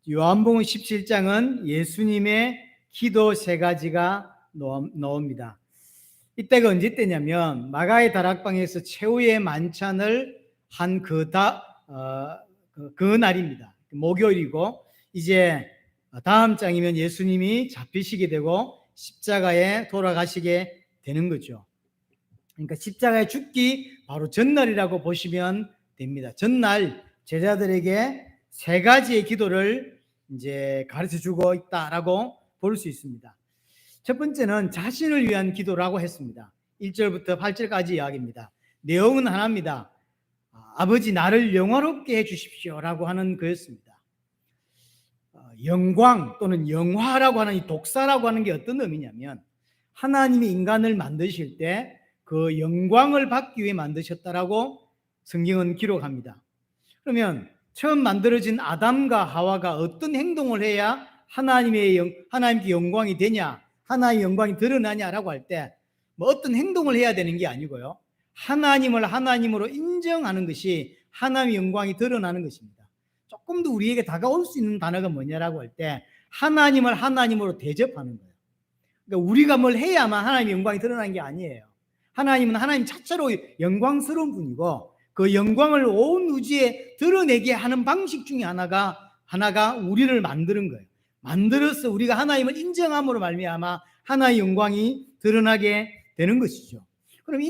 요한복음 17장은 예수님의 기도 세 가지가 나옵니다. 이때가 언제 때냐면 마가의 다락방에서 최후의 만찬을 한 그 날입니다. 목요일이고 이제 다음 장이면 예수님이 잡히시게 되고 십자가에 돌아가시게 되는 거죠. 그러니까 십자가에 죽기 바로 전날이라고 보시면 됩니다. 전날 제자들에게 세 가지의 기도를 이제 가르쳐 주고 있다라고 볼 수 있습니다. 첫 번째는 자신을 위한 기도라고 했습니다. 1절부터 8절까지 이야기입니다. 내용은 하나입니다. 아버지 나를 영화롭게 해주십시오 라고 하는 거였습니다. 영광 또는 영화라고 하는 이 독사라고 하는 게 어떤 의미냐면 하나님이 인간을 만드실 때 그 영광을 받기 위해 만드셨다라고 성경은 기록합니다. 그러면 처음 만들어진 아담과 하와가 어떤 행동을 해야 하나님께 영광이 되냐, 하나님의 영광이 드러나냐라고 할 때 뭐 어떤 행동을 해야 되는 게 아니고요. 하나님을 하나님으로 인정하는 것이 하나님의 영광이 드러나는 것입니다. 조금 더 우리에게 다가올 수 있는 단어가 뭐냐라고 할 때 하나님을 하나님으로 대접하는 거예요. 그러니까 우리가 뭘 해야만 하나님의 영광이 드러나는 게 아니에요. 하나님은 하나님 자체로 영광스러운 분이고 그 영광을 온 우주에 드러내게 하는 방식 중에 하나가 우리를 만드는 거예요. 만들어서 우리가 하나님을 인정함으로 말미암아 하나님의 영광이 드러나게 되는 것이죠. 그럼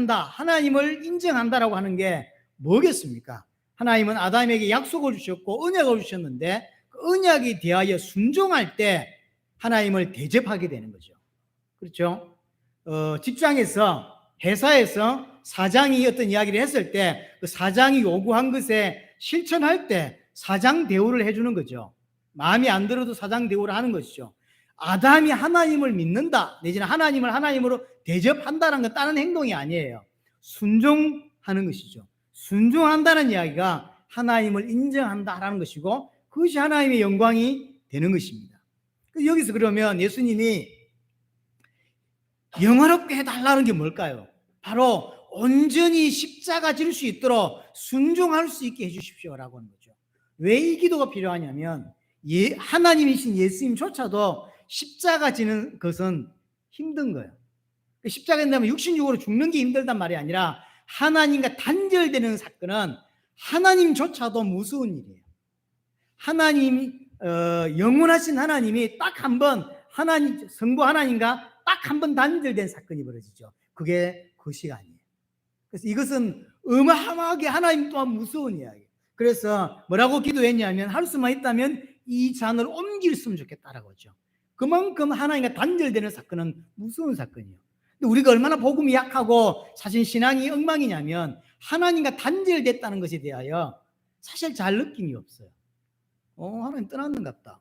하나님을 인정한다라고 하는 게 뭐겠습니까? 하나님은 아담에게 약속을 주셨고 언약을 주셨는데 그 언약에 대하여 순종할 때 하나님을 대접하게 되는 거죠. 그렇죠? 직장에서 회사에서 사장이 어떤 이야기를 했을 때 그 사장이 요구한 것에 실천할 때 사장 대우를 해주는 거죠. 마음에 안 들어도 사장 대우를 하는 것이죠. 아담이 하나님을 믿는다 내지는 하나님을 하나님으로 대접한다는 건 다른 행동이 아니에요. 순종하는 것이죠. 순종한다는 이야기가 하나님을 인정한다라는 것이고 그것이 하나님의 영광이 되는 것입니다. 여기서 그러면 예수님이 영화롭게 해달라는 게 뭘까요? 바로 온전히 십자가 질 수 있도록 순종할 수 있게 해주십시오라고 하는 거죠. 왜 이 기도가 필요하냐면 하나님이신 예수님조차도 십자가 지는 것은 힘든 거예요. 십자가에 되면 육신적으로 죽는 게 힘들단 말이 아니라 하나님과 단절되는 사건은 하나님조차도 무서운 일이에요. 영원하신 하나님이 딱 한 번 성부 하나님과 딱 한 번 단절된 사건이 벌어지죠. 그게 그 시간이에요. 그래서 이것은 어마어마하게 하나님 또한 무서운 이야기예요. 그래서 뭐라고 기도했냐면 할 수만 있다면 이 잔을 옮겼으면 좋겠다라고 하죠. 그만큼 하나님과 단절되는 사건은 무서운 사건이에요. 근데 우리가 얼마나 복음이 약하고 사실 신앙이 엉망이냐면 하나님과 단절됐다는 것에 대하여 사실 잘 느낌이 없어요. 하나님 떠났는갑다.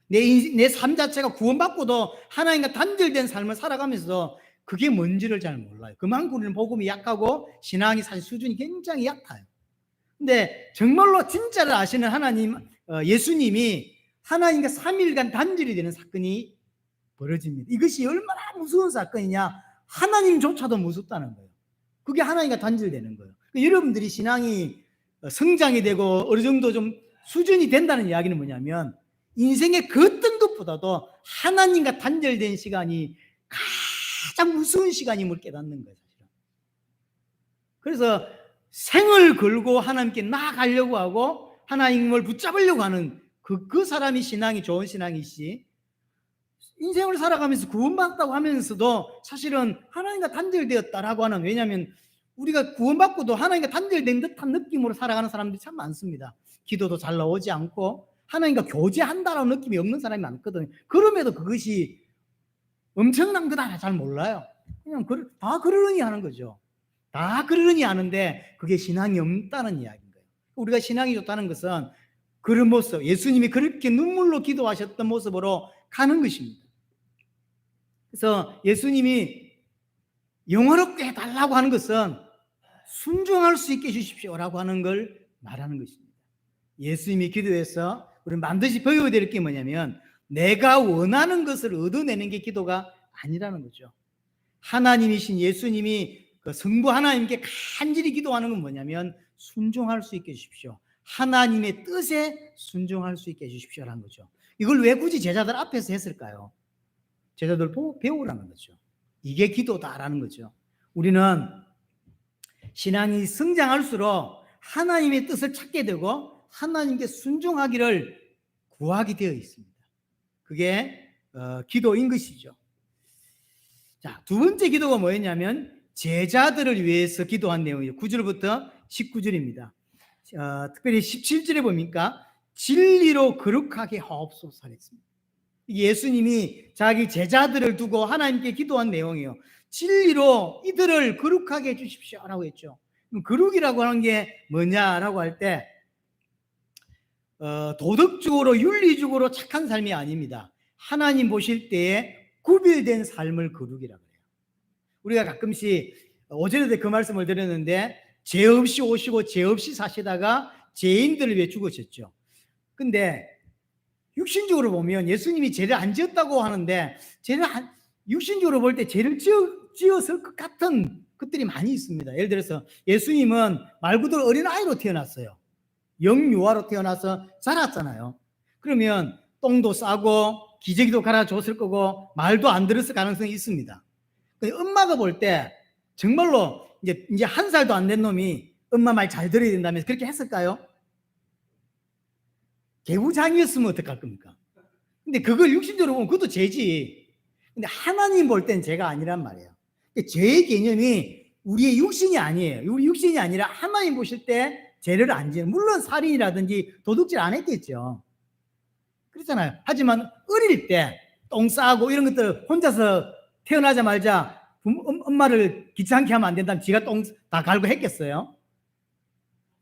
내 삶 자체가 구원받고도 하나님과 단절된 삶을 살아가면서 그게 뭔지를 잘 몰라요. 그만큼 우리는 복음이 약하고 신앙이 사실 수준이 굉장히 약해요. 근데 정말로 진짜를 아시는 예수님이 하나님과 3일간 단절이 되는 사건이 벌어집니다. 이것이 얼마나 무서운 사건이냐. 하나님조차도 무섭다는 거예요. 그게 하나님과 단절되는 거예요. 여러분들이 신앙이 성장이 되고 어느 정도 좀 수준이 된다는 이야기는 뭐냐면 인생의 그 어떤 것보다도 하나님과 단절된 시간이 가장 무서운 시간임을 깨닫는 거예요. 그래서 생을 걸고 하나님께 나아가려고 하고 하나님을 붙잡으려고 하는 그 사람이 신앙이 좋은 신앙이시, 인생을 살아가면서 구원받았다고 하면서도 사실은 하나님과 단절되었다라고 하는, 왜냐하면 우리가 구원받고도 하나님과 단절된 듯한 느낌으로 살아가는 사람들이 참 많습니다. 기도도 잘 나오지 않고 하나님과 교제한다라는 느낌이 없는 사람이 많거든요. 그럼에도 그것이 엄청난 거다 잘 몰라요. 그냥 다 그러려니 하는 거죠. 다 그러려니 하는데 그게 신앙이 없다는 이야기인 거예요. 우리가 신앙이 좋다는 것은 그런 모습, 예수님이 그렇게 눈물로 기도하셨던 모습으로 가는 것입니다. 그래서 예수님이 영화롭게 해달라고 하는 것은 순종할 수 있게 해주십시오라고 하는 걸 말하는 것입니다. 예수님이 기도해서 우리는 반드시 배워야 될 게 뭐냐면 내가 원하는 것을 얻어내는 게 기도가 아니라는 거죠. 하나님이신 예수님이 그 성부 하나님께 간절히 기도하는 건 뭐냐면 순종할 수 있게 해주십시오. 하나님의 뜻에 순종할 수 있게 해주십시오라는 거죠. 이걸 왜 굳이 제자들 앞에서 했을까요? 제자들 보고 배우라는 거죠. 이게 기도다라는 거죠. 우리는 신앙이 성장할수록 하나님의 뜻을 찾게 되고 하나님께 순종하기를 구하게 되어 있습니다. 그게 기도인 것이죠. 자, 두 번째 기도가 뭐였냐면 제자들을 위해서 기도한 내용이죠. 9절부터 19절입니다. 특별히 17절에 보니까 진리로 거룩하게 하옵소서 했습니다. 예수님이 자기 제자들을 두고 하나님께 기도한 내용이에요. 진리로 이들을 거룩하게 해주십시오라고 했죠. 거룩이라고 하는 게 뭐냐라고 할 때 도덕적으로 윤리적으로 착한 삶이 아닙니다. 하나님 보실 때에 구별된 삶을 거룩이라고 해요. 우리가 가끔씩 어제도 그 말씀을 드렸는데 죄 없이 오시고 죄 없이 사시다가 죄인들을 위해 죽으셨죠. 근데 육신적으로 보면 예수님이 죄를 안 지었다고 하는데 육신적으로 볼 때 죄를 지었을 것 같은 것들이 많이 있습니다. 예를 들어서 예수님은 말 그대로 어린아이로 태어났어요. 영유아로 태어나서 자랐잖아요. 그러면 똥도 싸고 기저귀도 갈아줬을 거고 말도 안 들었을 가능성이 있습니다. 엄마가 볼 때 정말로 이제 1살도 안 된 놈이 엄마 말 잘 들어야 된다면서 그렇게 했을까요? 개구장이었으면 어떡할 겁니까? 근데 그걸 육신적으로 보면 그것도 죄지. 근데 하나님 볼 땐 죄가 아니란 말이에요. 죄의 개념이 우리의 육신이 아니에요. 우리 육신이 아니라 하나님 보실 때 죄를 안 지는, 물론 살인이라든지 도둑질 안 했겠죠. 그렇잖아요. 하지만 어릴 때 똥 싸고 이런 것들 혼자서 태어나자마자 엄마를 귀찮게 하면 안 된다면 지가 똥 다 갈고 했겠어요?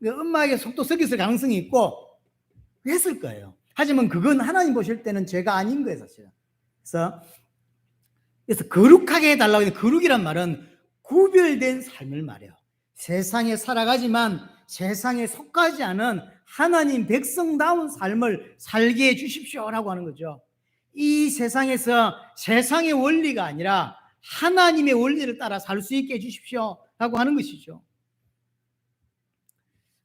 엄마에게 속도 썩였을 가능성이 있고 했을 거예요. 하지만 그건 하나님 보실 때는 죄가 아닌 거예요, 사실은. 그래서 거룩하게 해달라고 했는데, 거룩이란 말은 구별된 삶을 말해요. 세상에 살아가지만 세상에 속하지 않은 하나님 백성다운 삶을 살게 해주십시오라고 하는 거죠. 이 세상에서 세상의 원리가 아니라 하나님의 원리를 따라 살 수 있게 해주십시오라고 하는 것이죠.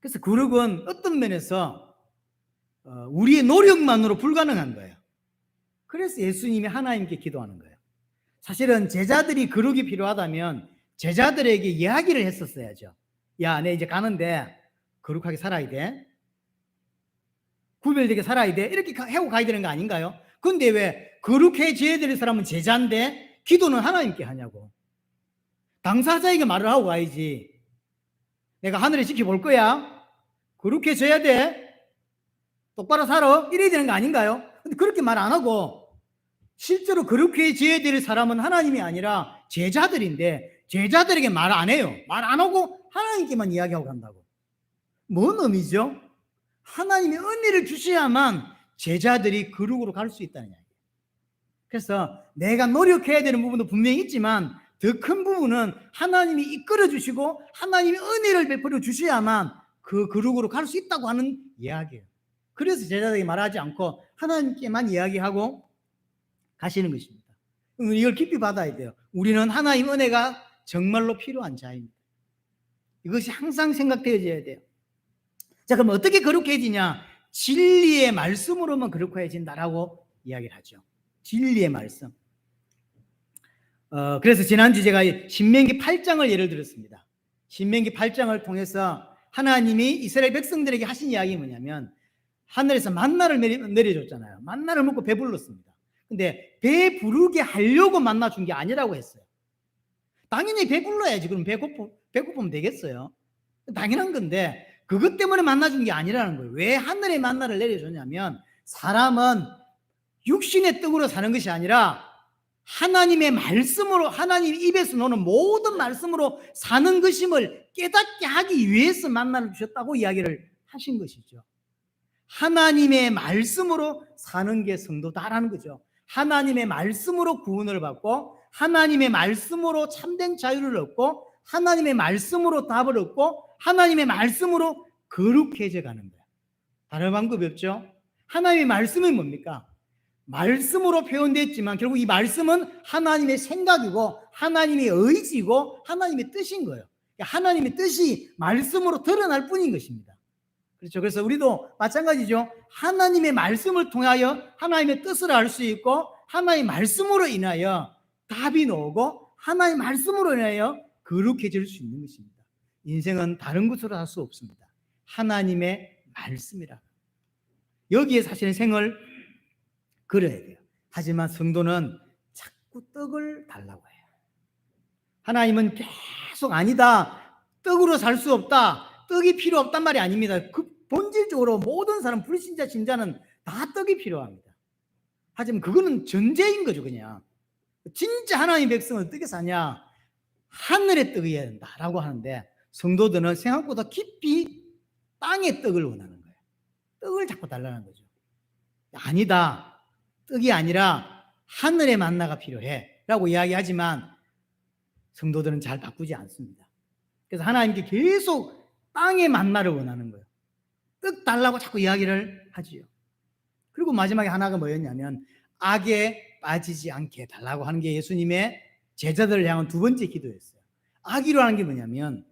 그래서 거룩은 어떤 면에서 우리의 노력만으로 불가능한 거예요. 그래서 예수님이 하나님께 기도하는 거예요. 사실은 제자들이 거룩이 필요하다면 제자들에게 이야기를 했었어야죠. 야, 내 이제 가는데 거룩하게 살아야 돼. 구별되게 살아야 돼. 이렇게 하고 가야 되는 거 아닌가요? 근데 왜 거룩해져야 될 사람은 제자인데 기도는 하나님께 하냐고. 당사자에게 말을 하고 가야지. 내가 하늘에 지켜볼 거야. 거룩해져야 돼. 똑바로 살아. 이래야 되는 거 아닌가요? 근데 그렇게 말 안 하고 실제로 거룩해져야 될 사람은 하나님이 아니라 제자들인데 제자들에게 말 안 해요. 말 안 하고 하나님께만 이야기하고 간다고. 뭔 의미죠? 하나님의 은혜를 주셔야만 제자들이 거룩으로 갈 수 있다는 이야기예요. 그래서 내가 노력해야 되는 부분도 분명히 있지만 더 큰 부분은 하나님이 이끌어 주시고 하나님의 은혜를 베풀어 주셔야만 그 거룩으로 갈 수 있다고 하는 이야기예요. 그래서 제자들에게 말하지 않고 하나님께만 이야기하고 가시는 것입니다. 이걸 깊이 받아야 돼요. 우리는 하나님 은혜가 정말로 필요한 자입니다. 이것이 항상 생각되어져야 돼요. 자, 그럼 어떻게 거룩해지냐? 진리의 말씀으로만 거룩해진다라고 이야기를 하죠. 진리의 말씀. 그래서 지난주 제가 신명기 8장을 예를 들었습니다. 신명기 8장을 통해서 하나님이 이스라엘 백성들에게 하신 이야기가 뭐냐면 하늘에서 만나를 내려줬잖아요. 만나를 먹고 배불렀습니다. 근데 배부르게 하려고 만나 준 게 아니라고 했어요. 당연히 배불러야지. 그럼 배고프면 되겠어요. 당연한 건데 그것 때문에 만나 준 게 아니라는 거예요. 왜 하늘에 만나를 내려줬냐면 사람은 육신의 떡으로 사는 것이 아니라 하나님의 말씀으로, 하나님 입에서 나오는 모든 말씀으로 사는 것임을 깨닫게 하기 위해서 만나를 주셨다고 이야기를 하신 것이죠. 하나님의 말씀으로 사는 게 성도다라는 거죠. 하나님의 말씀으로 구원을 받고 하나님의 말씀으로 참된 자유를 얻고 하나님의 말씀으로 답을 얻고 하나님의 말씀으로 거룩해져 가는 거예요. 다른 방법이 없죠. 하나님의 말씀은 뭡니까? 말씀으로 표현됐지만 결국 이 말씀은 하나님의 생각이고 하나님의 의지고 하나님의 뜻인 거예요. 하나님의 뜻이 말씀으로 드러날 뿐인 것입니다. 그렇죠. 그래서 우리도 마찬가지죠. 하나님의 말씀을 통하여 하나님의 뜻을 알 수 있고, 하나님의 말씀으로 인하여 답이 나오고, 하나님의 말씀으로 인하여 거룩해질 수 있는 것입니다. 인생은 다른 것으로 할 수 없습니다. 하나님의 말씀이라. 여기에 사실은 생을 걸어야 돼요. 하지만 성도는 자꾸 떡을 달라고 해요. 하나님은 계속 아니다, 떡으로 살 수 없다, 떡이 필요 없단 말이 아닙니다. 그 본질적으로 모든 사람, 불신자, 신자는 다 떡이 필요합니다. 하지만 그거는 전제인 거죠. 그냥 진짜 하나님의 백성은 어떻게 사냐, 하늘의 떡이어야 된다라고 하는데, 성도들은 생각보다 깊이 땅의 떡을 원하는 거예요. 떡을 자꾸 달라는 거죠. 아니다, 떡이 아니라 하늘의 만나가 필요해 라고 이야기하지만 성도들은 잘 바꾸지 않습니다. 그래서 하나님께 계속 땅의 만나를 원하는 거예요. 떡 달라고 자꾸 이야기를 하지요. 그리고 마지막에 하나가 뭐였냐면, 악에 빠지지 않게 달라고 하는 게 예수님의 제자들을 향한 두 번째 기도였어요. 악이라고 하는 게 뭐냐면,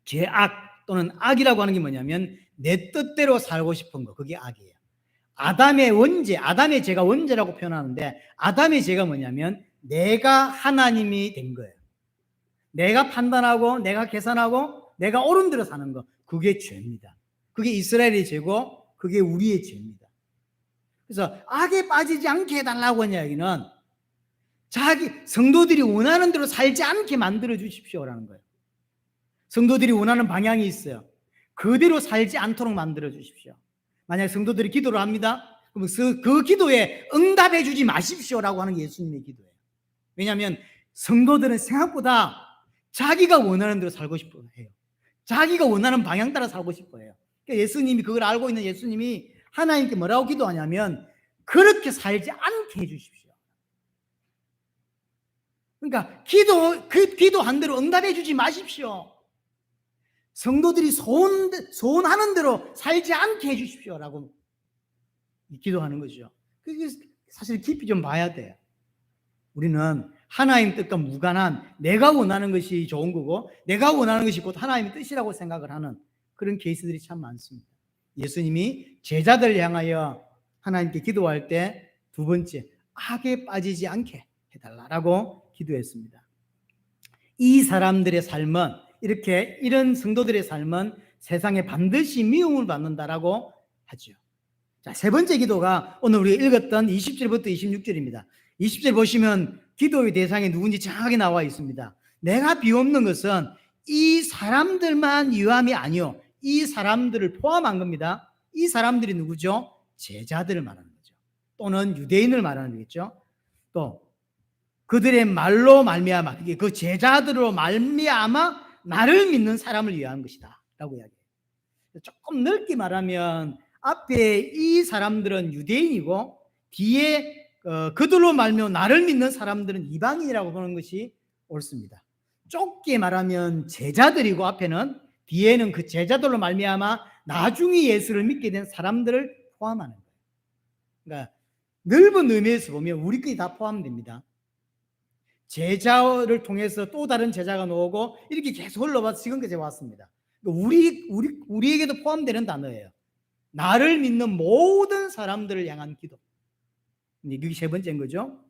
죄악 또는 악이라고 하는 게 뭐냐면 내 뜻대로 살고 싶은 거, 그게 악이에요. 아담의 원죄, 아담의 죄가 원죄라고 표현하는데, 아담의 죄가 뭐냐면 내가 하나님이 된 거예요. 내가 판단하고 내가 계산하고 내가 옳은 대로 사는 거, 그게 죄입니다. 그게 이스라엘의 죄고 그게 우리의 죄입니다. 그래서 악에 빠지지 않게 해달라고 하는 이야기는 자기 성도들이 원하는 대로 살지 않게 만들어 주십시오라는 거예요. 성도들이 원하는 방향이 있어요. 그대로 살지 않도록 만들어 주십시오. 만약 성도들이 기도를 합니다, 그럼 그 기도에 응답해 주지 마십시오라고 하는 게 예수님의 기도예요. 왜냐하면 성도들은 생각보다 자기가 원하는 대로 살고 싶어 해요. 자기가 원하는 방향 따라 살고 싶어 해요. 그러니까 예수님이, 그걸 알고 있는 예수님이 하나님께 뭐라고 기도하냐면, 그렇게 살지 않게 해주십시오. 그러니까 기도한 대로 응답해 주지 마십시오. 성도들이 소원하는 대로 살지 않게 해주십시오라고 기도하는 거죠. 그게 사실 깊이 좀 봐야 돼요. 우리는 하나님 뜻과 무관한 내가 원하는 것이 좋은 거고, 내가 원하는 것이 곧 하나님의 뜻이라고 생각을 하는 그런 케이스들이 참 많습니다. 예수님이 제자들 향하여 하나님께 기도할 때 두 번째, 악에 빠지지 않게 해달라고 기도했습니다. 이 사람들의 삶은, 이런 성도들의 삶은 세상에 반드시 미움을 받는다라고 하죠. 자, 세 번째 기도가 오늘 우리가 읽었던 20절부터 26절입니다. 20절 보시면 기도의 대상이 누군지 정확하게 나와 있습니다. 내가 비옵는 것은 이 사람들만 위함이 아니요, 이 사람들을 포함한 겁니다. 이 사람들이 누구죠? 제자들을 말하는 거죠. 또는 유대인을 말하는 거겠죠. 또 그들의 말로 말미암아, 그 제자들로 말미암아 나를 믿는 사람을 위한 것이다 라고 이야기해요. 조금 넓게 말하면 앞에 이 사람들은 유대인이고, 뒤에 그들로 말미암아 나를 믿는 사람들은 이방인이라고 보는 것이 옳습니다. 좁게 말하면 제자들이고, 앞에는, 뒤에는 그 제자들로 말미암아 나중에 예수를 믿게 된 사람들을 포함하는 거예요. 그러니까 넓은 의미에서 보면 우리끼리 다 포함됩니다. 제자를 통해서 또 다른 제자가 나오고 이렇게 계속 흘러와서 지금까지 왔습니다. 우리에게도 포함되는 단어예요. 나를 믿는 모든 사람들을 향한 기도. 이게 세 번째인 거죠.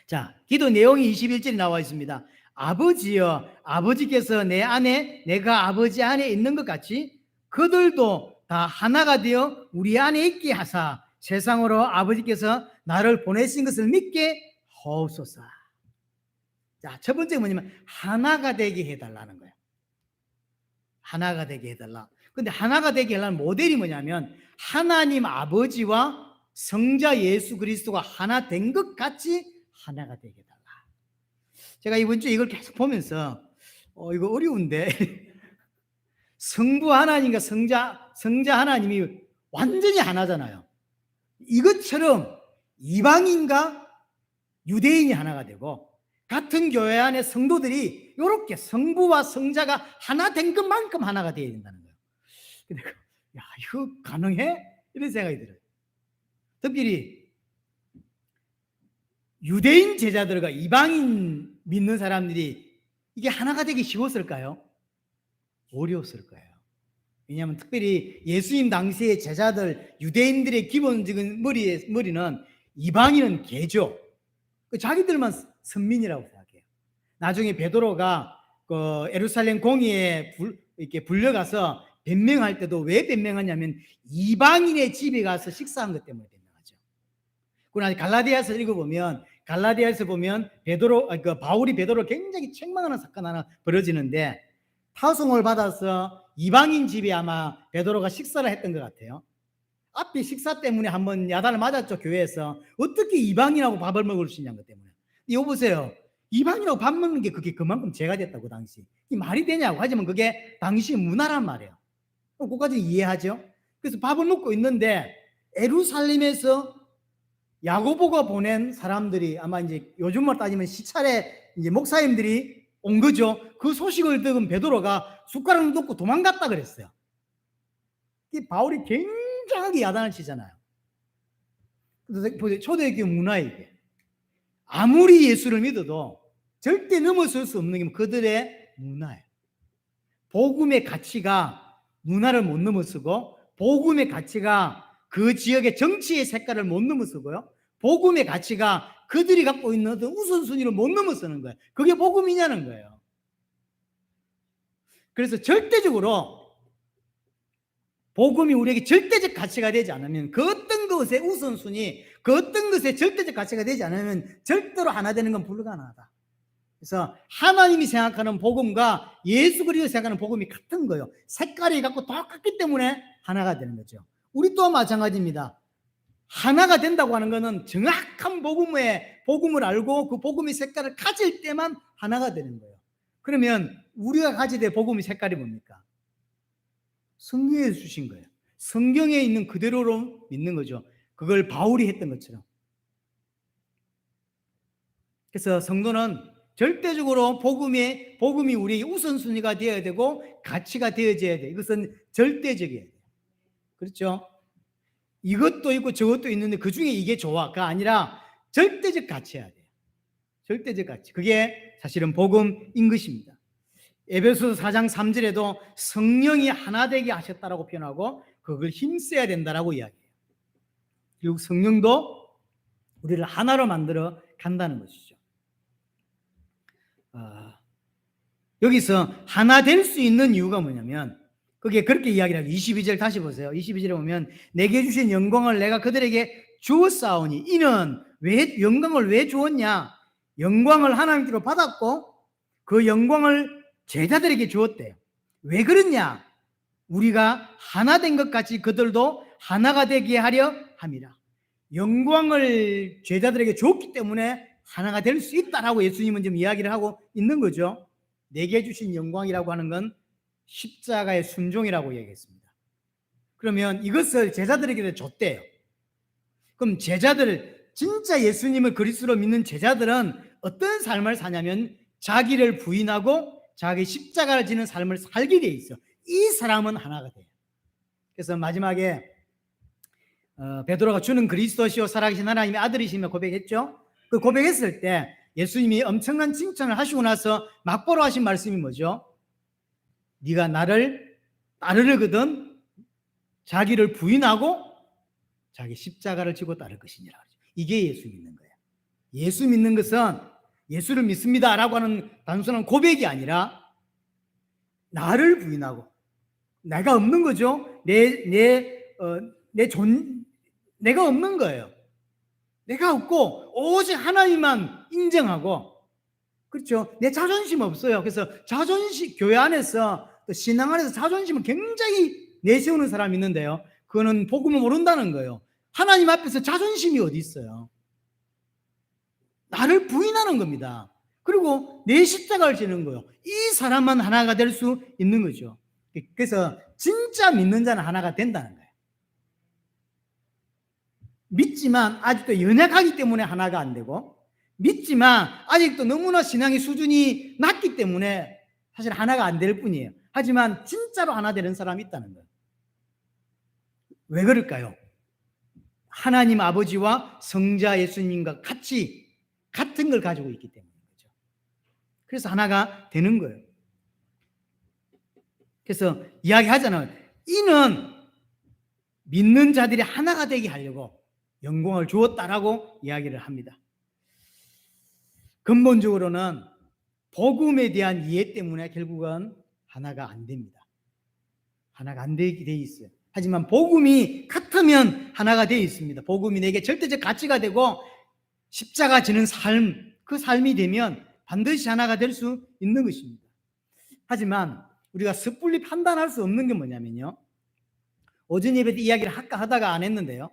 자, 기도 내용이 21절에 나와 있습니다. 아버지여, 아버지께서 내 안에, 내가 아버지 안에 있는 것 같이 그들도 다 하나가 되어 우리 안에 있게 하사 세상으로 아버지께서 나를 보내신 것을 믿게 하옵소서. 자, 첫 번째 뭐냐면 하나가 되게 해달라는 거예요. 하나가 되게 해달라. 근데 하나가 되게 하려는 모델이 뭐냐면 하나님 아버지와 성자 예수 그리스도가 하나 된 것 같이 하나가 되게 해달라. 제가 이번 주에 이걸 계속 보면서 이거 어려운데 성부 하나님과 성자 하나님이 완전히 하나잖아요. 이것처럼 이방인과 유대인이 하나가 되고, 같은 교회 안에 성도들이 이렇게 성부와 성자가 하나 된 것만큼 하나가 되어야 된다는 거예요. 근데 야, 이거 가능해? 이런 생각이 들어요. 특별히 유대인 제자들과 이방인 믿는 사람들이 이게 하나가 되기 쉬웠을까요? 어려웠을 거예요. 왜냐하면 특별히 예수님 당시의 제자들, 유대인들의 기본적인 머리는 이방인은 개죠. 자기들만 선민이라고 생각해요. 나중에 베드로가 그 예루살렘 공의에 이렇게 불려가서 변명할 때도 왜 변명하냐면 이방인의 집에 가서 식사한 것 때문에 변명하죠. 그러나 갈라디아서 읽어보면 갈라디아에서 보면 바울이 베드로 굉장히 책망하는 사건 하나 벌어지는데 타성을 받아서 이방인 집에 아마 베드로가 식사를 했던 것 같아요. 앞에 식사 때문에 한번 야단을 맞았죠. 교회에서 어떻게 이방인하고 밥을 먹을 수 있냐는 것 때문에. 이거 보세요. 이방인하고 밥 먹는 게 그게 그만큼 죄가 됐다고 당시. 이 말이 되냐고. 하지만 그게 당시 문화란 말이에요. 그거까지 이해하죠. 그래서 밥을 먹고 있는데 예루살렘에서 야고보가 보낸 사람들이 아마 이제 요즘으로 따지면 시찰에 이제 목사님들이 온 거죠. 그 소식을 들은 베드로가 숟가락을 놓고 도망갔다 그랬어요. 이 바울이 굉장하게 야단을 치잖아요. 그래서 초대교회 문화에 이게 아무리 예수를 믿어도 절대 넘어설 수 없는 게 그들의 문화예요. 복음의 가치가 문화를 못 넘어서고 복음의 가치가 그 지역의 정치의 색깔을 못 넘어서고요. 복음의 가치가 그들이 갖고 있는 어떤 우선순위를 못 넘어서는 거예요. 그게 복음이냐는 거예요. 그래서 절대적으로 복음이 우리에게 절대적 가치가 되지 않으면 그 어떤 것의 우선순위, 그 어떤 것의 절대적 가치가 되지 않으면 절대로 하나 되는 건 불가능하다. 그래서 하나님이 생각하는 복음과 예수 그리스도가 생각하는 복음이 같은 거예요. 색깔이 갖고 똑같기 때문에 하나가 되는 거죠. 우리 또한 마찬가지입니다. 하나가 된다고 하는 것은 정확한 복음을 알고 그 복음의 색깔을 가질 때만 하나가 되는 거예요. 그러면 우리가 가지게 될 복음의 색깔이 뭡니까? 성경에 주신 거예요. 성경에 있는 그대로로 믿는 거죠. 그걸 바울이 했던 것처럼. 그래서 성도는 절대적으로 복음이 우리의 우선순위가 되어야 되고 가치가 되어져야 돼요. 이것은 절대적이에요. 그렇죠? 이것도 있고 저것도 있는데 그 중에 이게 좋아가 아니라 절대적 가치여야 돼요. 절대적 가치. 그게 사실은 복음인 것입니다. 에베소서 4장 3절에도 성령이 하나 되게 하셨다라고 표현하고 그걸 힘써야 된다라고 이야기해요. 결국 성령도 우리를 하나로 만들어 간다는 것이죠. 여기서 하나 될 수 있는 이유가 뭐냐면 그게 그렇게 이야기를 하고 22절 다시 보세요. 22절에 보면 내게 주신 영광을 내가 그들에게 주었사오니 이는 영광을 왜 주었냐? 영광을 하나님께로 받았고 그 영광을 제자들에게 주었대요. 왜 그러냐? 우리가 하나 된 것 같이 그들도 하나가 되게 하려 함이라. 영광을 제자들에게 줬기 때문에 하나가 될 수 있다라고 예수님은 지금 이야기를 하고 있는 거죠. 내게 주신 영광이라고 하는 건 십자가의 순종이라고 얘기했습니다. 그러면 이것을 제자들에게 줬대요. 그럼 진짜 예수님을 그리스도로 믿는 제자들은 어떤 삶을 사냐면 자기를 부인하고 자기 십자가를 지는 삶을 살게 돼 있어. 이 사람은 하나가 돼요. 그래서 마지막에 베드로가 주는 그리스도시요 살아계신 하나님의 아들이시며 고백했죠. 그 고백했을 때 예수님이 엄청난 칭찬을 하시고 나서 막바로 하신 말씀이 뭐죠? 네가 나를 따르려거든 자기를 부인하고 자기 십자가를 지고 따를 것이니라. 이게 예수 믿는 거예요. 예수 믿는 것은 예수를 믿습니다라고 하는 단순한 고백이 아니라 나를 부인하고 내가 없는 거죠. 내가 없는 거예요. 내가 없고 오직 하나님만 인정하고 그렇죠. 내 자존심 없어요. 그래서 교회 안에서 또 신앙 안에서 자존심을 굉장히 내세우는 사람이 있는데요. 그거는 복음을 모른다는 거예요. 하나님 앞에서 자존심이 어디 있어요? 나를 부인하는 겁니다. 그리고 내 십자가를 지는 거예요. 이 사람만 하나가 될 수 있는 거죠. 그래서 진짜 믿는 자는 하나가 된다는 거예요. 믿지만 아직도 연약하기 때문에 하나가 안 되고 믿지만 아직도 너무나 신앙의 수준이 낮기 때문에 사실 하나가 안 될 뿐이에요. 하지만 진짜로 하나 되는 사람이 있다는 거예요. 왜 그럴까요? 하나님 아버지와 성자 예수님과 같은 걸 가지고 있기 때문이죠. 그래서 하나가 되는 거예요. 그래서 이야기하잖아요. 이는 믿는 자들이 하나가 되게 하려고 영광을 주었다라고 이야기를 합니다. 근본적으로는 복음에 대한 이해 때문에 결국은 하나가 안 됩니다. 하나가 안 되게 돼 있어요. 하지만 복음이 같으면 하나가 되어 있습니다. 복음이 내게 절대적 가치가 되고 십자가 지는 삶, 그 삶이 되면 반드시 하나가 될 수 있는 것입니다. 하지만 우리가 섣불리 판단할 수 없는 게 뭐냐면요, 오전 예배 때 이야기를 하다가 안 했는데요,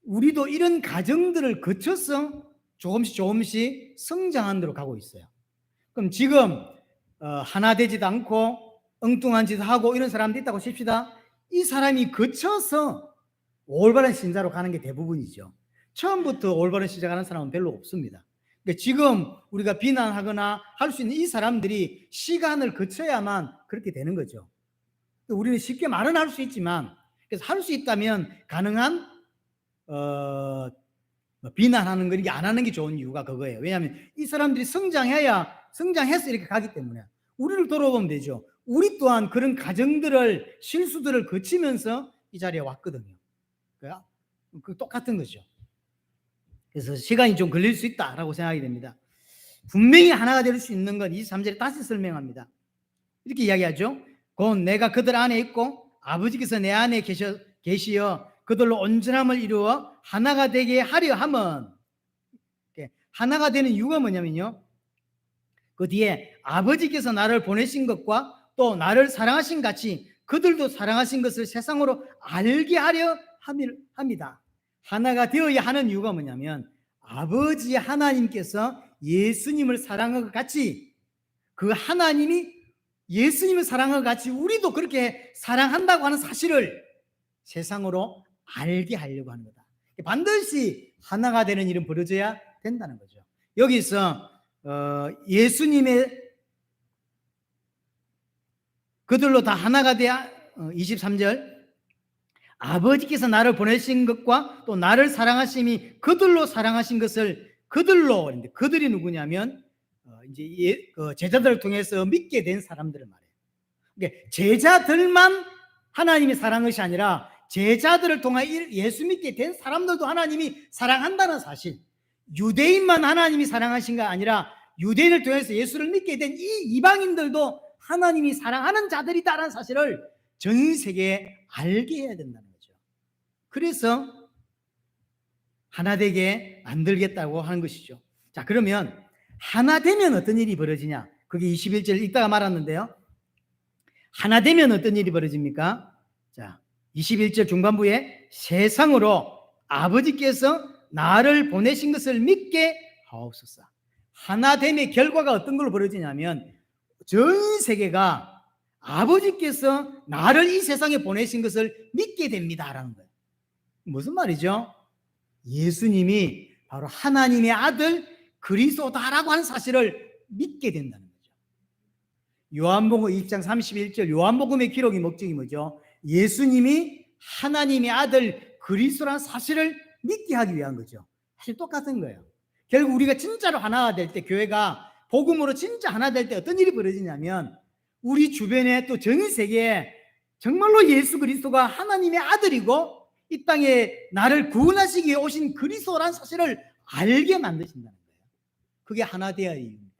우리도 이런 과정들을 거쳐서 조금씩 성장한 대로 가고 있어요. 그럼 지금 하나 되지도 않고 엉뚱한 짓 하고 이런 사람도 있다고 칩시다. 이 사람이 거쳐서 올바른 신자로 가는 게 대부분이죠. 처음부터 올바른 신자가는 사람은 별로 없습니다. 그러니까 지금 우리가 비난하거나 할 수 있는 이 사람들이 시간을 거쳐야만 그렇게 되는 거죠. 우리는 쉽게 말은 할 수 있지만, 그래서 할 수 있다면 가능한 비난하는 거, 이게 안 하는 게 좋은 이유가 그거예요. 왜냐하면 이 사람들이 성장해서 이렇게 가기 때문에. 우리를 돌아보면 되죠. 우리 또한 그런 과정들을, 실수들을 거치면서 이 자리에 왔거든요. 그 똑같은 거죠. 그래서 시간이 좀 걸릴 수 있다라고 생각이 됩니다. 분명히 하나가 될 수 있는 건 23절에 다시 설명합니다. 이렇게 이야기하죠. 곧 내가 그들 안에 있고 아버지께서 내 안에 계시어 그들로 온전함을 이루어 하나가 되게 하려 함은, 하나가 되는 이유가 뭐냐면요, 그 뒤에 아버지께서 나를 보내신 것과 또 나를 사랑하신 같이 그들도 사랑하신 것을 세상으로 알게 하려 합니다. 하나가 되어야 하는 이유가 뭐냐면, 아버지 하나님께서 예수님을 사랑한 것 같이, 그 하나님이 예수님을 사랑한 것 같이 우리도 그렇게 사랑한다고 하는 사실을 세상으로 알게 하려고 하는 거다. 반드시 하나가 되는 일은 벌어져야 된다는 거죠. 여기서 예수님의 그들로 다 하나가 돼야, 23절, 아버지께서 나를 보내신 것과 또 나를 사랑하심이 그들로 사랑하신 것을, 그들로, 그들이 누구냐면 이제 제자들을 통해서 믿게 된 사람들을 말해요. 그러니까 제자들만 하나님이 사랑한 것이 아니라 제자들을 통해 예수 믿게 된 사람들도 하나님이 사랑한다는 사실, 유대인만 하나님이 사랑하신 게 아니라 유대인을 통해서 예수를 믿게 된 이 이방인들도 하나님이 사랑하는 자들이다라는 사실을 전 세계에 알게 해야 된다는 거죠. 그래서 하나 되게 만들겠다고 하는 것이죠. 자, 그러면 하나 되면 어떤 일이 벌어지냐? 그게 21절 읽다가 말았는데요. 하나 되면 어떤 일이 벌어집니까? 자, 21절 중반부에 세상으로 아버지께서 나를 보내신 것을 믿게 하옵소서. 하나됨의 결과가 어떤 걸로 벌어지냐면, 전 세계가 아버지께서 나를 이 세상에 보내신 것을 믿게 됩니다라는 거예요. 무슨 말이죠? 예수님이 바로 하나님의 아들 그리스도다라고 하는 사실을 믿게 된다는 거죠. 요한복음 2장 31절, 요한복음의 기록의 목적이 뭐죠? 예수님이 하나님의 아들 그리스도라는 사실을 믿게 하기 위한 거죠. 사실 똑같은 거예요. 결국 우리가 진짜로 하나가 될 때, 교회가 복음으로 진짜 하나 될 때 어떤 일이 벌어지냐면, 우리 주변에 또 전 세계에 정말로 예수 그리스도가 하나님의 아들이고 이 땅에 나를 구원하시기 위해 오신 그리스도라는 사실을 알게 만드신다는 거예요. 그게 하나 되어야 이유입니다.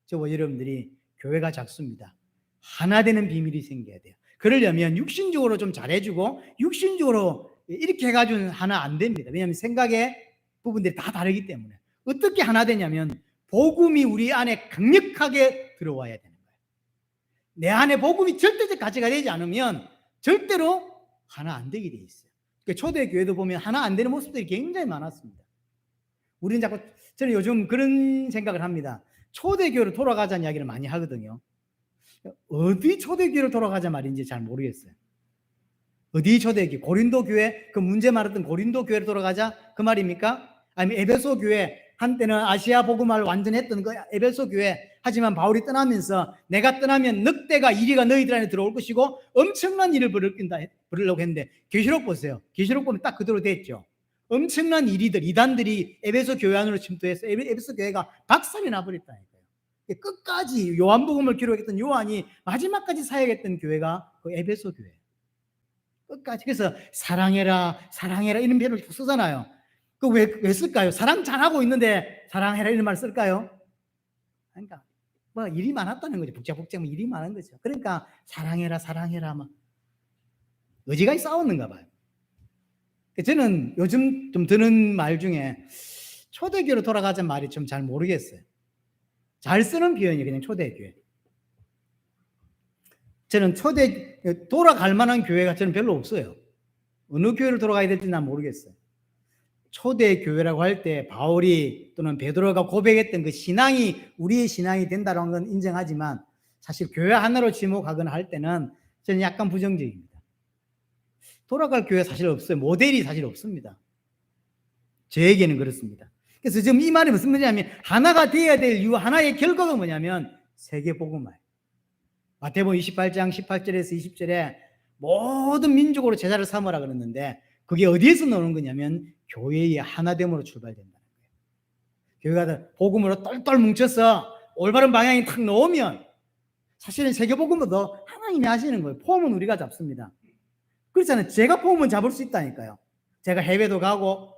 저와 여러분들이 교회가 작습니다. 하나 되는 비밀이 생겨야 돼요. 그러려면 육신적으로 좀 잘해주고 육신적으로 이렇게 해가지고는 하나 안 됩니다. 왜냐하면 생각의 부분들이 다 다르기 때문에. 어떻게 하나 되냐면, 복음이 우리 안에 강력하게 들어와야 되는 거예요. 내 안에 복음이 절대적 가치가 되지 않으면 절대로 하나 안 되게 돼 있어요. 그러니까 초대교회도 보면 하나 안 되는 모습들이 굉장히 많았습니다. 우리는 자꾸, 저는 요즘 그런 생각을 합니다. 초대교회로 돌아가자는 이야기를 많이 하거든요. 어디 초대교회로 돌아가자 말인지 잘 모르겠어요. 어디 초대교회? 고린도 교회, 그 문제 말했던 고린도 교회로 돌아가자 그 말입니까? 아니면 에베소 교회, 한때는 아시아 복음화를 완전했던 그 에베소 교회, 하지만 바울이 떠나면서 내가 떠나면 늑대가 이리가 너희들 안에 들어올 것이고 엄청난 일을 벌이려고 했는데, 계시록 보세요. 계시록 보면 딱 그대로 됐죠. 엄청난 이리들, 이단들이 에베소 교회 안으로 침투해서 에베소 교회가 박살이 나버렸다니까요. 끝까지 요한복음을 기록했던 요한이 마지막까지 사역했던 교회가 그 에베소 교회. 끝까지. 그래서 사랑해라, 사랑해라 이런 표현을 쓰잖아요. 그 왜 쓸까요? 사랑 잘하고 있는데 사랑해라 이런 말 쓸까요? 그러니까 뭐 일이 많았다는 거죠. 북적북적 일이 많은 거죠. 그러니까 사랑해라, 사랑해라 막 어지간히 싸웠는가 봐요. 저는 요즘 좀 드는 말 중에 초대교회로 돌아가자는 말이 좀 잘 모르겠어요. 잘 쓰는 표현이 그냥 초대교회. 저는 돌아갈 만한 교회가 저는 별로 없어요. 어느 교회를 돌아가야 될지 난 모르겠어요. 초대교회라고 할 때 바울이 또는 베드로가 고백했던 그 신앙이 우리의 신앙이 된다는 건 인정하지만 사실 교회 하나로 지목하거나 할 때는 저는 약간 부정적입니다. 돌아갈 교회 사실 없어요. 모델이 사실 없습니다. 저에게는 그렇습니다. 그래서 지금 이 말이 무슨 말이냐면 하나가 되어야 될 이유, 하나의 결과가 뭐냐면 세계복음화예요. 마태복음 28장 18절에서 20절에 모든 민족으로 제자를 삼으라 그랬는데 그게 어디에서 나오는 거냐면 교회의 하나됨으로 출발된다는 거예요. 교회가 복음으로 똘똘 뭉쳐서 올바른 방향에 탁 놓으면 사실은 세계복음도 하나님이 하시는 거예요. 폼은 우리가 잡습니다. 그렇잖아요. 제가 폼은 잡을 수 있다니까요. 제가 해외도 가고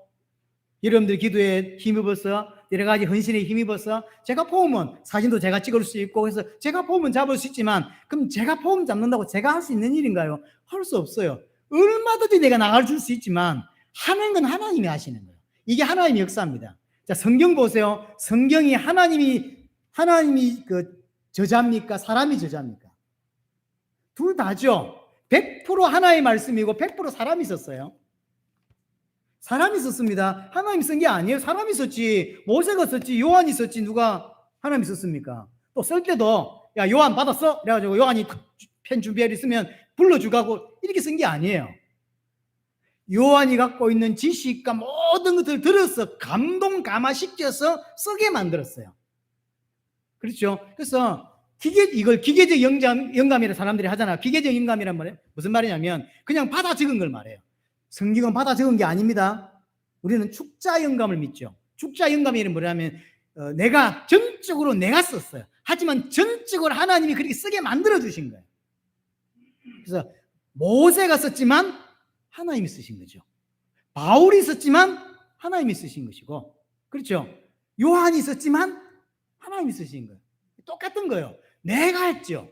여러분들 기도에 힘입어서 여러 가지 헌신에 힘입어서 제가 폼은 사진도 제가 찍을 수 있고 그래서 제가 폼은 잡을 수 있지만 그럼 제가 폼 잡는다고 제가 할 수 있는 일인가요? 할 수 없어요. 얼마든지 내가 나갈 수 있지만 하는 건 하나님이 하시는 거예요. 이게 하나님의 역사입니다. 자, 성경 보세요. 성경이 하나님이 그 저자입니까? 사람이 저자입니까? 둘 다죠. 100% 하나의 말씀이고 100% 사람이 썼어요. 사람이 썼습니다. 하나님이 쓴 게 아니에요. 사람이 썼지. 모세가 썼지. 요한이 썼지. 누가 하나님이 썼습니까? 또 쓸 때도 야 요한 받았어? 그래가지고 요한이 펜 준비해 있으면 불러주고 이렇게 쓴 게 아니에요. 요한이 갖고 있는 지식과 모든 것들을 들어서 감동감화시켜서 쓰게 만들었어요. 그렇죠? 그래서 이걸 기계적 영감이라 사람들이 하잖아요. 기계적 영감이란 말이 무슨 말이냐면 그냥 받아 적은 걸 말해요. 성경은 받아 적은 게 아닙니다. 우리는 축자 영감을 믿죠. 축자 영감이 뭐냐면 내가 전적으로 내가 썼어요. 하지만 전적으로 하나님이 그렇게 쓰게 만들어 주신 거예요. 그래서 모세가 썼지만 하나님이 쓰신 거죠. 바울이 썼지만 하나님이 쓰신 것이고, 그렇죠? 요한이 썼지만 하나님이 쓰신 거예요. 똑같은 거예요. 내가 했죠.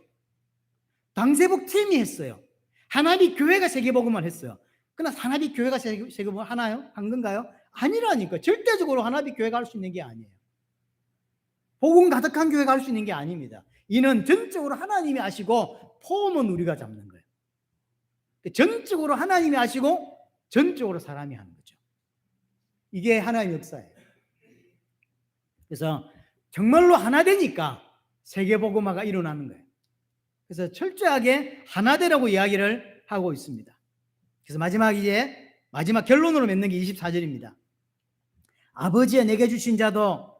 당세복 팀이 했어요. 하나비 교회가 세계복음을 했어요. 그러나 하나비 교회가 세계복음을 하나요? 한 건가요? 아니라니까. 절대적으로 하나비 교회가 할 수 있는 게 아니에요. 복음 가득한 교회가 할 수 있는 게 아닙니다. 이는 전적으로 하나님이 아시고 폼은 우리가 잡는 거예요. 전적으로 하나님이 아시고 전적으로 사람이 하는 거죠. 이게 하나님의 역사예요. 그래서 정말로 하나 되니까 세계복음화가 일어나는 거예요. 그래서 철저하게 하나되라고 이야기를 하고 있습니다. 그래서 마지막 결론으로 맺는 게 24절입니다. 아버지여 내게 주신 자도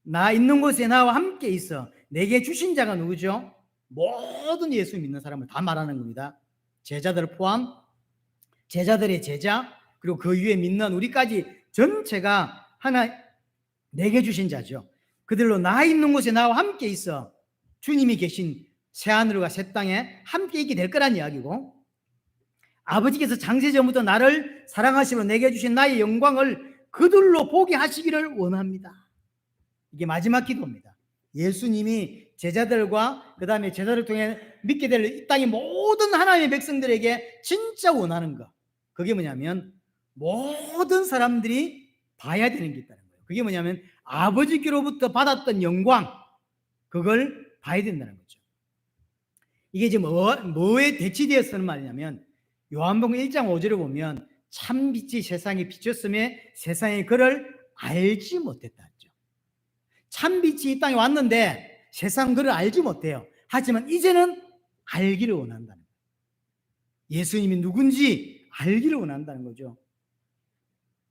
나 있는 곳에 나와 함께 있어. 내게 주신 자가 누구죠? 모든 예수 믿는 사람을 다 말하는 겁니다. 제자들을 포함, 제자들의 제자, 그리고 그 위에 믿는 우리까지 전체가 하나 내게 주신 자죠. 그들로 나 있는 곳에 나와 함께 있어. 주님이 계신 새하늘과 새 땅에 함께 있게 될 거란 이야기고, 아버지께서 창세전부터 나를 사랑하시고 내게 주신 나의 영광을 그들로 보게 하시기를 원합니다. 이게 마지막 기도입니다. 예수님이 제자들과 그 다음에 제자를 통해 믿게 될 이 땅의 모든 하나님의 백성들에게 진짜 원하는 것, 그게 뭐냐면 모든 사람들이 봐야 되는 게 있다는 거예요. 그게 뭐냐면 아버지께로부터 받았던 영광, 그걸 봐야 된다는 거죠. 이게 지금 뭐에 대치되어 쓰는 말이냐면 요한복음 1장 5절에 보면 참 빛이 세상에 비쳤음에 세상이 그를 알지 못했다 했죠. 참 빛이 이 땅에 왔는데 세상 그를 알지 못해요. 하지만 이제는 알기를 원한다는 거예요. 예수님이 누군지 알기를 원한다는 거죠.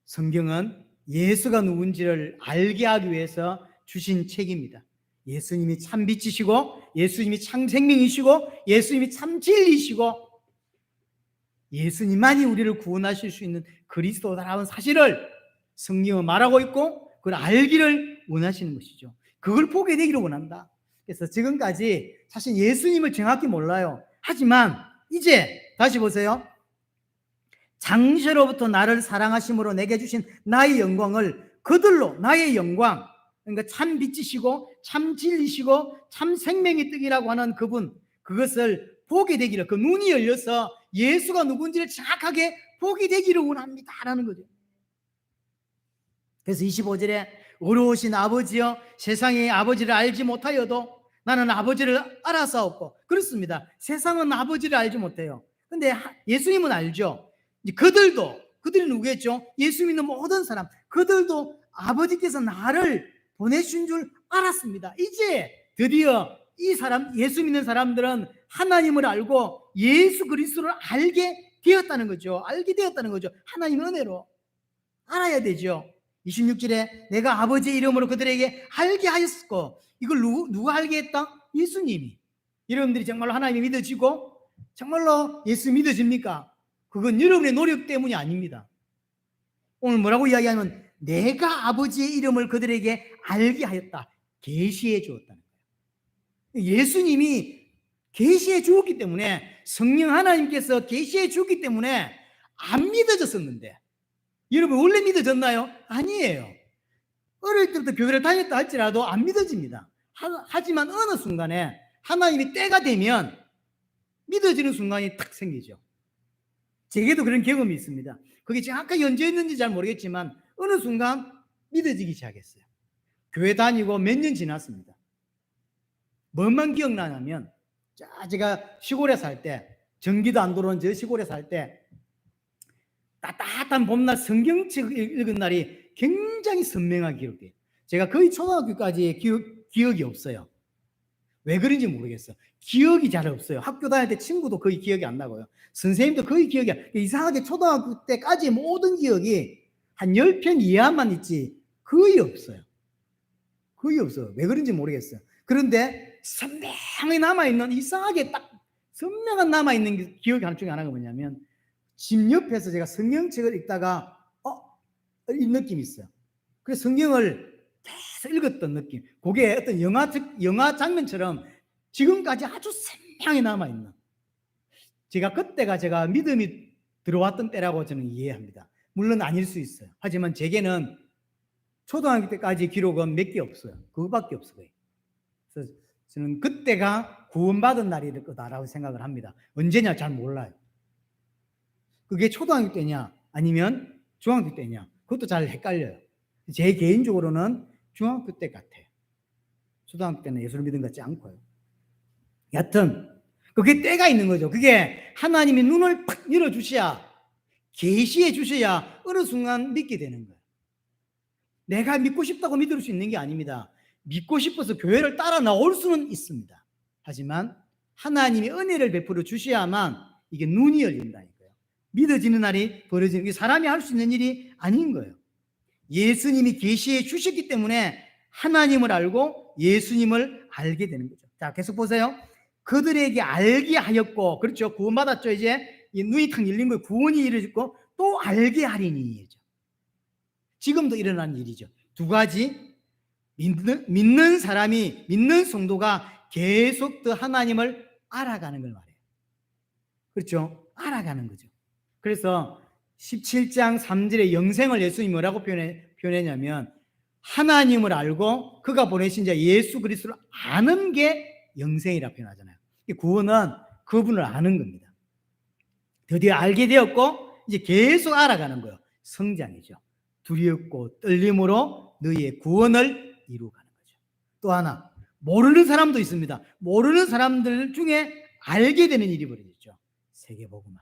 성경은 예수가 누군지를 알게 하기 위해서 주신 책입니다. 예수님이 참 빛이시고 예수님이 참 생명이시고 예수님이 참 진리이시고 예수님만이 우리를 구원하실 수 있는 그리스도다라는 사실을 성경은 말하고 있고 그걸 알기를 원하시는 것이죠. 그걸 보게 되기를 원한다. 그래서 지금까지 사실 예수님을 정확히 몰라요. 하지만 이제 다시 보세요. 장세로부터 나를 사랑하심으로 내게 주신 나의 영광을 그들로, 나의 영광, 그러니까 참 빛이시고 참 진리시고 참 생명의 떡이라고 하는 그분, 그것을 보게 되기를, 그 눈이 열려서 예수가 누군지를 정확하게 보게 되기를 원합니다 라는 거죠. 그래서 25절에 어려우신 아버지여, 세상의 아버지를 알지 못하여도 나는 아버지를 알아사옵고. 그렇습니다. 세상은 아버지를 알지 못해요. 근데 예수님은 알죠. 그들이 누구겠죠? 예수 믿는 모든 사람, 그들도 아버지께서 나를 보내신 줄 알았습니다. 이제 드디어 이 사람, 예수 믿는 사람들은 하나님을 알고 예수 그리스도를 알게 되었다는 거죠. 알게 되었다는 거죠. 하나님의 은혜로 알아야 되죠. 26절에 내가 아버지의 이름으로 그들에게 알게 하였고. 이걸 누가 알게 했다? 예수님이. 여러분들이 정말로 하나님이 믿어지고 정말로 예수 믿어집니까? 그건 여러분의 노력 때문이 아닙니다. 오늘 뭐라고 이야기하면 내가 아버지의 이름을 그들에게 알게 하였다, 계시해 주었다는 거예요. 예수님이 계시해 주었기 때문에, 성령 하나님께서 계시해 주었기 때문에 안 믿어졌었는데, 여러분 원래 믿어졌나요? 아니에요. 어릴 때부터 교회를 다녔다 할지라도 안 믿어집니다. 하지만 어느 순간에 하나님이 때가 되면 믿어지는 순간이 탁 생기죠. 제게도 그런 경험이 있습니다. 그게 정확하게 언제였는지 잘 모르겠지만 어느 순간 믿어지기 시작했어요. 교회 다니고 몇 년 지났습니다. 뭐만 기억나냐면, 제가 시골에 살 때, 전기도 안 들어온 저 시골에 살 때 따뜻한 봄날 성경책 읽은 날이 굉장히 선명하게 기록돼요. 제가 거의 초등학교까지 기억이 없어요. 왜 그런지 모르겠어요. 기억이 잘 없어요. 학교 다닐 때 친구도 거의 기억이 안 나고요. 선생님도 거의 기억이 안 나요. 이상하게 초등학교 때까지 모든 기억이 한 10편 이하만 있지 거의 없어요. 거의 없어요. 왜 그런지 모르겠어요. 그런데 선명히 남아있는, 이상하게 딱 선명한 남아있는 기억이 하나 중에 하나가 뭐냐면, 집 옆에서 제가 성경책을 읽다가 이 느낌이 있어요. 그래서 성경을 계속 읽었던 느낌. 그게 어떤 영화 장면처럼 지금까지 아주 선명히 남아있는, 그때가 제가 믿음이 들어왔던 때라고 저는 이해합니다. 물론 아닐 수 있어요. 하지만 제게는 초등학교 때까지 기록은 몇 개 없어요. 그거밖에 없어요. 그래서 저는 그때가 구원받은 날일 거다라고 생각을 합니다. 언제냐 잘 몰라요. 그게 초등학교 때냐 아니면 중학교 때냐, 그것도 잘 헷갈려요. 제 개인적으로는 중학교 때 같아요. 초등학교 때는 예수를 믿은 것 같지 않고요. 여하튼 그게 때가 있는 거죠. 그게 하나님이 눈을 팍 열어주셔야, 계시해 주셔야 어느 순간 믿게 되는 거예요. 내가 믿고 싶다고 믿을 수 있는 게 아닙니다. 믿고 싶어서 교회를 따라 나올 수는 있습니다. 하지만 하나님이 은혜를 베풀어 주셔야만 이게 눈이 열린다니까요. 믿어지는 날이 벌어지는 게 사람이 할 수 있는 일이 아닌 거예요. 예수님이 계시해 주셨기 때문에 하나님을 알고 예수님을 알게 되는 거죠. 자, 계속 보세요. 그들에게 알게 하였고, 그렇죠. 구원받았죠. 이제 눈이 탁 열린 거예요. 구원이 이루어졌고 또 알게 하리니. 지금도 일어나는 일이죠. 두 가지. 믿는 사람이, 믿는 성도가 계속 더 하나님을 알아가는 걸 말해요. 그렇죠. 알아가는 거죠. 그래서 17장 3절에 영생을 예수님이 뭐라고 표현했냐면, 하나님을 알고 그가 보내신 자 예수 그리스도를 아는 게 영생이라고 표현하잖아요. 구원은 그분을 아는 겁니다. 드디어 알게 되었고 이제 계속 알아가는 거예요. 성장이죠. 두렵고 떨림으로 너희의 구원을 이루어가는 거죠. 또 하나, 모르는 사람도 있습니다. 모르는 사람들 중에 알게 되는 일이 벌어졌죠. 세계복음화.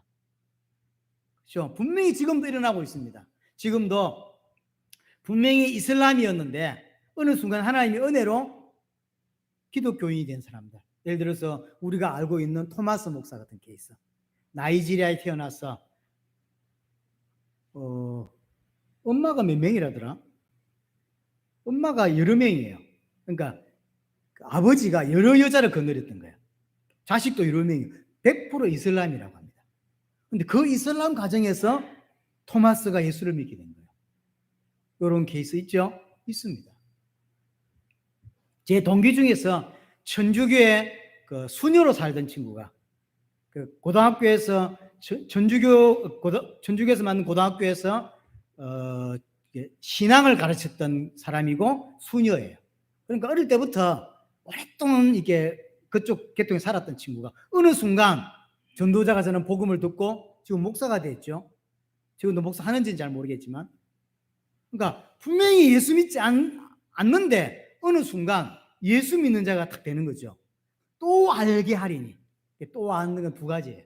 그렇죠. 분명히 지금도 일어나고 있습니다. 지금도 분명히 이슬람이었는데 어느 순간 하나님의 은혜로 기독교인이 된 사람들, 예를 들어서 우리가 알고 있는 토마스 목사 같은 케이스, 나이지리아에 태어나서 엄마가 몇 명이라더라? 엄마가 여러 명이에요. 그러니까 아버지가 여러 여자를 거느렸던 거예요. 자식도 여러 명이에요. 100% 이슬람이라고 합니다. 근데 그 이슬람 가정에서 토마스가 예수를 믿게 된 거예요. 이런 케이스 있죠? 있습니다. 제 동기 중에서 천주교에 수녀로 살던 친구가 고등학교에서 천주교에서 만든 고등학교에서 신앙을 가르쳤던 사람이고 수녀예요. 그러니까 어릴 때부터 오랫동안 이게 그쪽 계통에 살았던 친구가 어느 순간 전도자가 저는 복음을 듣고 지금 목사가 됐죠. 지금도 목사 하는지는 잘 모르겠지만, 그러니까 분명히 예수 믿지 않는데 어느 순간 예수 믿는 자가 딱 되는 거죠. 또 알게 하리니. 또 아는 건 두 가지예요.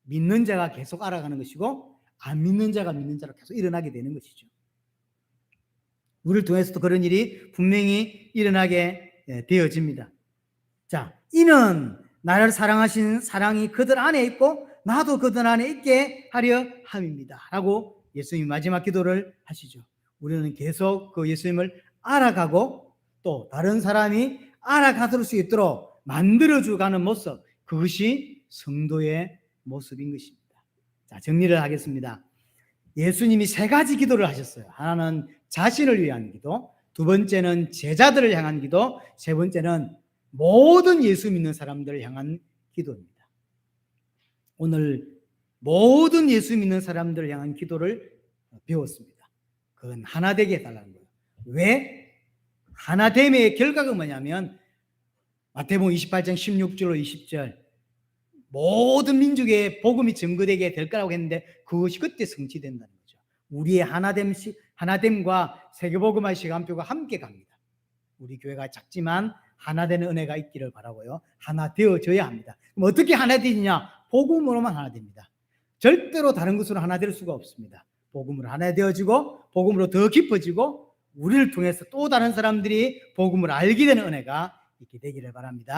믿는 자가 계속 알아가는 것이고 안 믿는 자가 믿는 자로 계속 일어나게 되는 것이죠. 우리를 통해서도 그런 일이 분명히 일어나게 되어집니다. 자, 이는 나를 사랑하신 사랑이 그들 안에 있고 나도 그들 안에 있게 하려 함입니다 라고 예수님이 마지막 기도를 하시죠. 우리는 계속 그 예수님을 알아가고 또 다른 사람이 알아갈 수 있도록 만들어주가는 모습, 그것이 성도의 모습인 것입니다. 자, 정리를 하겠습니다. 예수님이 세 가지 기도를 하셨어요. 하나는 자신을 위한 기도, 두 번째는 제자들을 향한 기도, 세 번째는 모든 예수 믿는 사람들을 향한 기도입니다. 오늘 모든 예수 믿는 사람들을 향한 기도를 배웠습니다. 그건 하나 되게 해달라는 거예요. 왜? 하나됨의 결과가 뭐냐면 마태복음 28장 16절로 20절 모든 민족의 복음이 증거되게 될 거라고 했는데 그것이 그때 성취된다는 거죠. 우리의 하나됨과 세계복음화 시간표가 함께 갑니다. 우리 교회가 작지만 하나 되는 은혜가 있기를 바라고요. 하나 되어져야 합니다. 그럼 어떻게 하나 되느냐? 복음으로만 하나 됩니다. 절대로 다른 것으로 하나 될 수가 없습니다. 복음으로 하나 되어지고 복음으로 더 깊어지고 우리를 통해서 또 다른 사람들이 복음을 알게 되는 은혜가 있게 되기를 바랍니다.